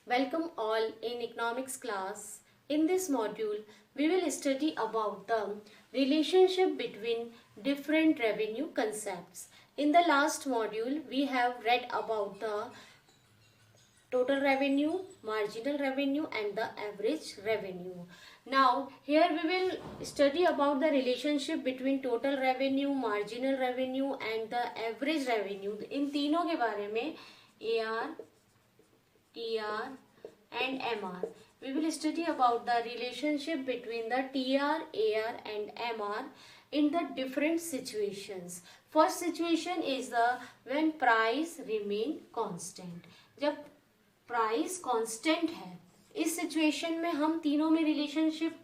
Welcome all in economics class. In this module, we will study about the relationship between different revenue concepts. In the last module, we have read about the total revenue, marginal revenue and the average revenue. Now here we will study about the relationship between total revenue, marginal revenue and the average revenue. इन तीनों के बारे में AR, TR and MR. We will study about the relationship between the TR, AR and MR in the different situations. First situation is the when price remain constant. जब price constant है, इस situation में हम तीनों में relationship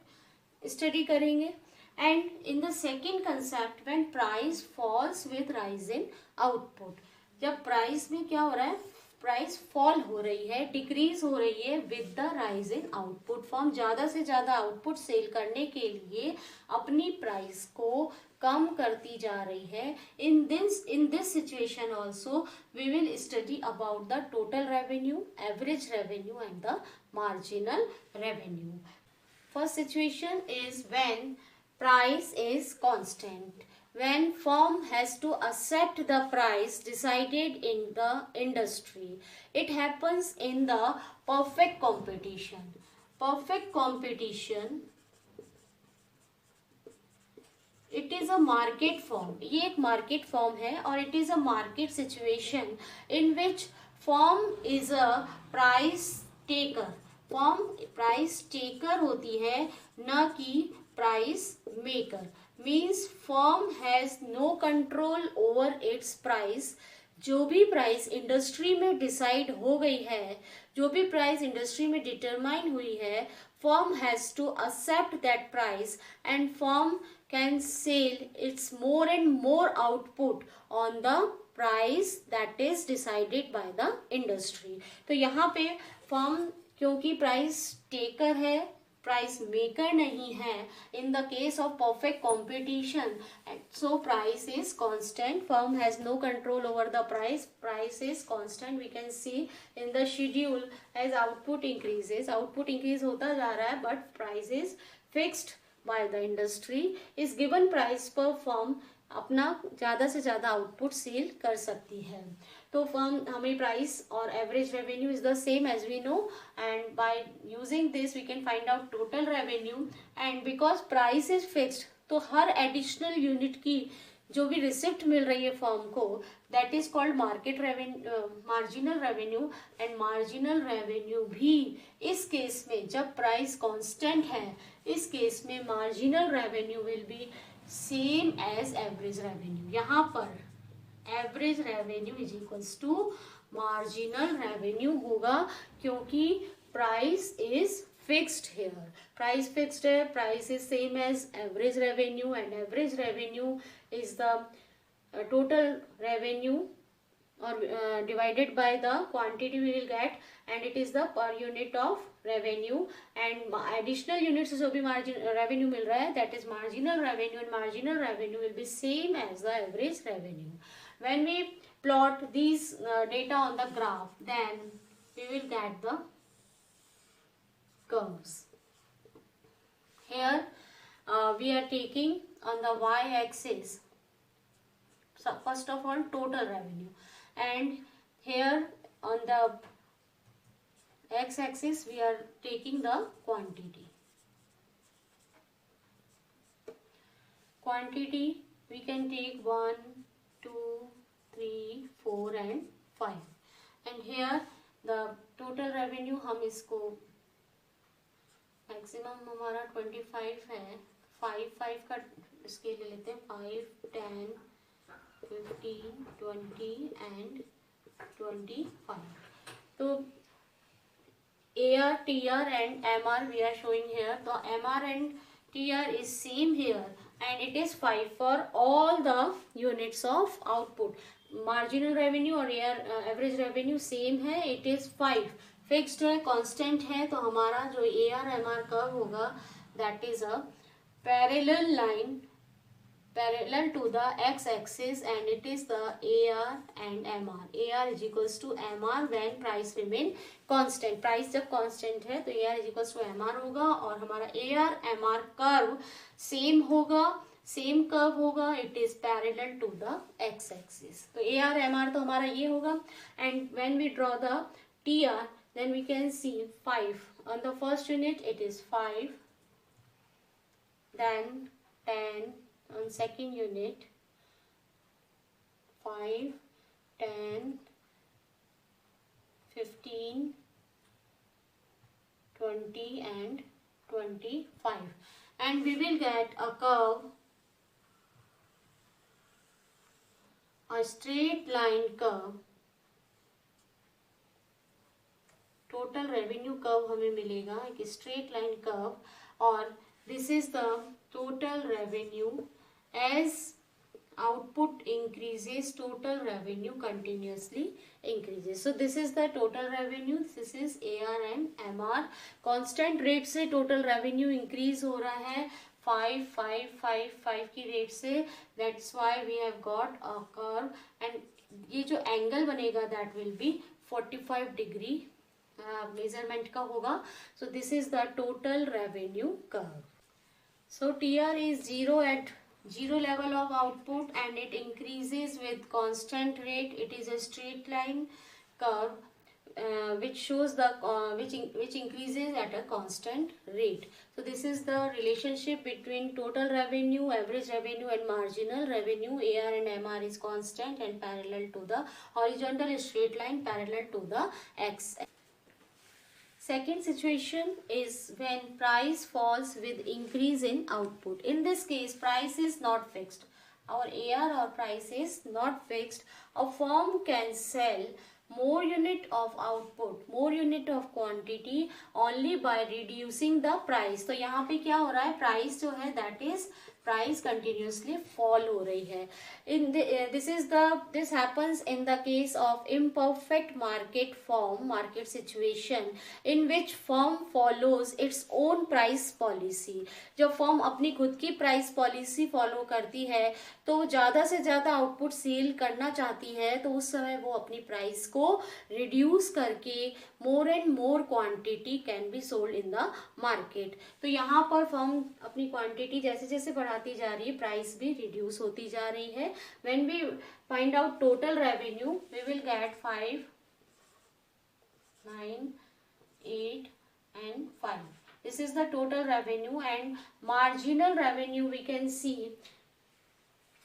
study करेंगे. And in the second concept when price false with rise in output. जब price में क्या हो रहा है, प्राइस फॉल हो रही है, डिक्रीज हो रही है with the rise in output. Firm ज्यादा से ज्यादा आउटपुट सेल करने के लिए अपनी प्राइस को कम करती जा रही है. In this situation also we will study about the total revenue, average revenue and the marginal revenue. First situation is when price is constant, when firm has to accept the price decided in the industry. It happens in the perfect competition. Perfect competition, it is a market form. ये एक market form है और it is a market situation in which firm is a price taker. firm price taker होती है, न कि price maker. Means firm has no control over its price. जो भी प्राइस इंडस्ट्री में डिसाइड हो गई है, जो भी प्राइस इंडस्ट्री में डिटरमाइन हुई है, firm has to accept that price and firm can sell its more and more output on the price that is decided by the industry. तो यहाँ पे फर्म क्योंकि प्राइस टेकर है, प्राइस मेकर नहीं है, in the case of perfect competition, so price is constant. Firm has no control over the price. Price is constant. We can see in the schedule as output increases. Output increase होता जा रहा है but price is fixed by the industry. इस given price पर firm अपना ज़्यादा से ज़्यादा आउटपुट सेल कर सकती है. तो फर्म हमें प्राइस और average revenue is the same as we know, and by using this we can find out total revenue. And because price is fixed, तो हर एडिशनल यूनिट की जो भी रिसिप्ट मिल रही है फर्म को, that is called market revenue, marginal revenue. And marginal revenue भी इस केस में जब प्राइस कांस्टेंट है, इस केस में marginal revenue will be same as average revenue. यहाँ पर average revenue is equals to marginal revenue होगा, क्योंकि price is fixed here. Price fixed है, price is same as average revenue and average revenue is the total revenue or divided by the quantity we will get, and it is the per unit of revenue. And additional units से जो भी margin revenue मिल रहा है, that is marginal revenue, and marginal revenue will be same as the average revenue. When we plot these data on the graph, then we will get the curves. Here we are taking on the y-axis, so first of all total revenue, and here on the x-axis we are taking the quantity. Quantity we can take 1, 2, 3, 4 and 5. And here the total revenue, हम इसको maximum हमारा 25 है, 5 का scale ले लेते हैं, 5, 10, 15, 20 and 25. तो AR, TR and MR we are showing here. So MR and TR is same here and it is 5 for all the units of output. Marginal revenue और average revenue same है, it is 5. Fixed है, constant है, तो हमारा जो AR MR curve होगा that is a parallel line parallel to the x-axis, and it is the AR and MR. AR is equals to MR when price remain constant. Price जब constant है तो AR is equals to MR होगा, और हमारा AR MR curve same होगा, same curve होगा. It is parallel to the x-axis. तो AR MR तो हमारा ये होगा. And when we draw the TR, then we can see 5 on the first unit. It is 5, then 10 on second unit, 5, 10, 15, 20 and 25, and we will get a curve, a straight line curve. Total revenue curve हमें मिलेगा, एक straight line curve, और this is the total revenue. As output increases, total revenue continuously increases. So this is the total revenue. This is AR and MR. constant rate से total revenue increase हो रहा है 5 5 5 5 की rate से. That's why we have got a curve, and ये जो angle बनेगा that will be 45 degree measurement का होगा. So this is the total revenue curve. So TR is 0 at 0 level of output, and it increases with constant rate. It is a straight line curve which shows the which increases at a constant rate. So this is the relationship between total revenue, average revenue and marginal revenue. AR and MR is constant and parallel to the horizontal straight line parallel to the X. Second situation is when price falls with increase in output. In this case, price is not fixed. Our AR or price is not fixed. A firm can sell more unit of output, more unit of quantity only by reducing the price. तो यहाँ पे क्या हो रहा है, price जो है that is price continuously fall हो रही है. In this happens in the case of imperfect market form, market situation in which firm follows its own price policy. जब फर्म अपनी खुद की प्राइस पॉलिसी फॉलो करती है तो ज़्यादा से ज़्यादा आउटपुट सेल करना चाहती है, तो उस समय वो अपनी प्राइस को रिड्यूस करके मोर and more quantity can be sold in the market. तो यहाँ पर फर्म अपनी क्वांटिटी जैसे जैसे बढ़ाती जा रही है, प्राइस भी रिड्यूस होती जा रही है. When we find out total revenue, we will get 5, 9, 8 and 5. This is the total revenue, and marginal revenue we can see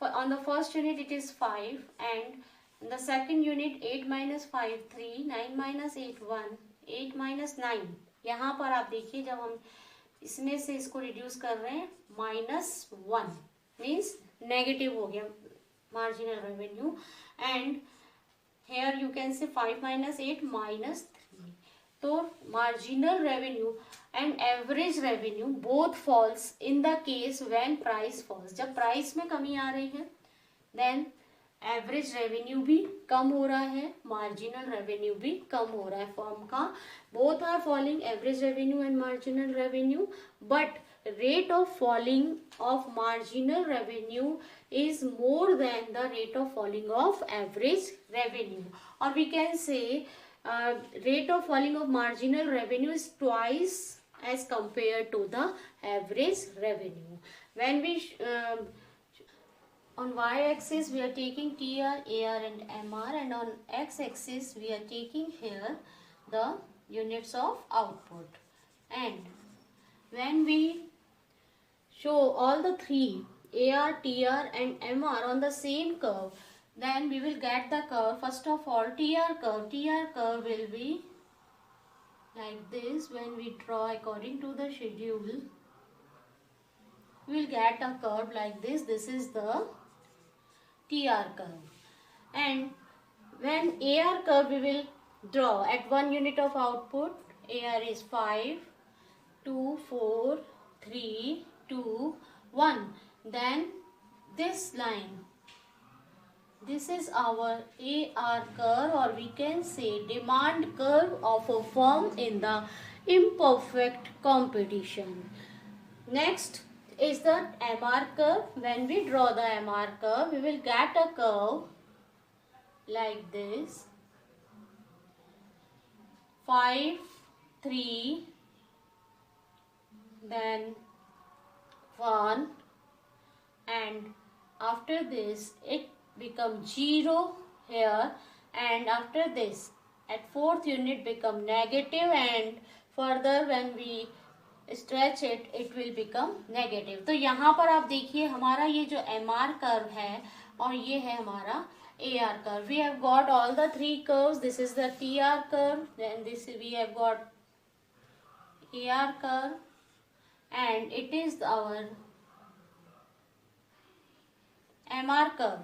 on the first unit it is 5, and in the second unit 8 minus 5 3, 9 minus 8 1, 8 minus 9. यहाँ पर आप देखिए जब हम इसमें से इसको reduce कर रहे हैं -1 मीन्स नेगेटिव हो गया marginal revenue. And here you can say 5 minus 8 -3. तो marginal revenue and average revenue both falls in the case when price falls. जब प्राइस में कमी आ रही है देन एवरेज रेवेन्यू भी कम हो रहा है, मार्जिनल रेवेन्यू भी कम हो रहा है फर्म का. Both are falling, average revenue and marginal revenue, but rate of falling of marginal revenue is more than the rate of falling of average revenue. Or we can say rate of falling of marginal revenue is twice as compared to the average revenue. When we on y-axis we are taking TR, AR and MR, and on x-axis we are taking here the units of output. And when we show all the three AR, TR and MR on the same curve, then we will get the curve. First of all, TR curve will be like this. When we draw according to the schedule, we will get a curve like this. This is the TR curve. And when AR curve we will draw at 1 unit of output. AR is 5, 2, 4, 3, 2, 1. Then this line, this is our AR curve, or we can say demand curve of a firm in the imperfect competition. Next, is the MR curve. When we draw the MR curve, we will get a curve like this. 5, 3, then 1, and after this it becomes 0 here, and after this at fourth unit become negative, and further when we stretch it, it will become negative. तो यहाँ पर आप देखिए हमारा ये जो MR curve है और ये है हमारा AR curve. We have got all the three curves. This is the TR curve, then this we have got AR curve, and it is our MR curve.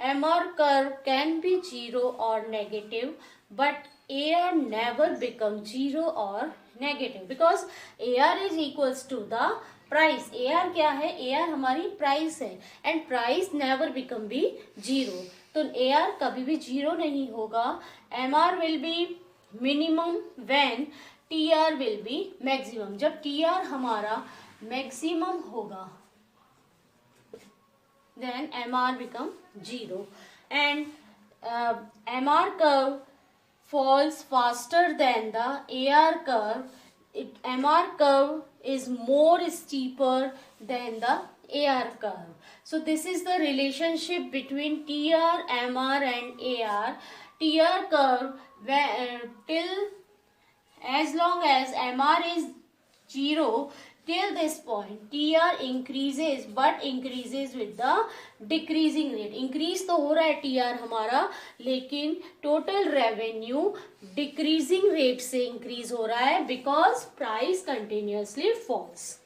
MR curve can be 0 or negative, but AR never becomes 0 or negative because AR is equals to the price. AR क्या है? AR हमारी price है, and price never become be 0. तो AR कभी भी 0 नहीं होगा. MR will be minimum when TR will be maximum. जब TR हमारा maximum होगा, then MR become 0, and MR curve falls faster than the AR curve. MR curve is more steeper than the AR curve. So this is the relationship between TR, MR and AR. TR curve till as long as MR is 0, till this point TR increases, but increases with the decreasing rate. Increase तो हो रहा है TR हमारा, लेकिन total revenue decreasing rate से increase हो रहा है because price continuously falls.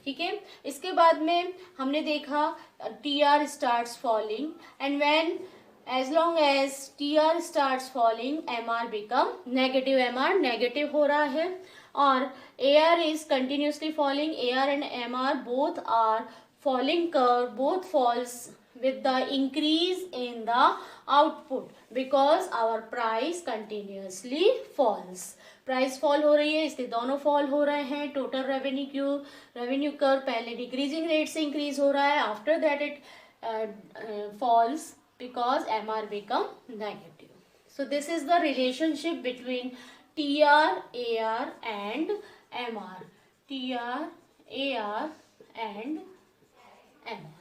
ठीक है. इसके बाद में हमने देखा TR starts falling, and when as long as TR starts falling, MR become negative. MR negative हो रहा है, और AR is continuously falling. AR and MR both are falling curve, both falls with the increase in the output because our price continuously falls. Price fall हो रही है, इसलिए दोनों fall हो रहे हैं. टोटल रेवेन्यू कर्व पहले डिक्रीजिंग रेट से इंक्रीज हो रहा है, after that it falls because MR become negative. So this is the relationship between TR, AR and MR. TR, AR and MR.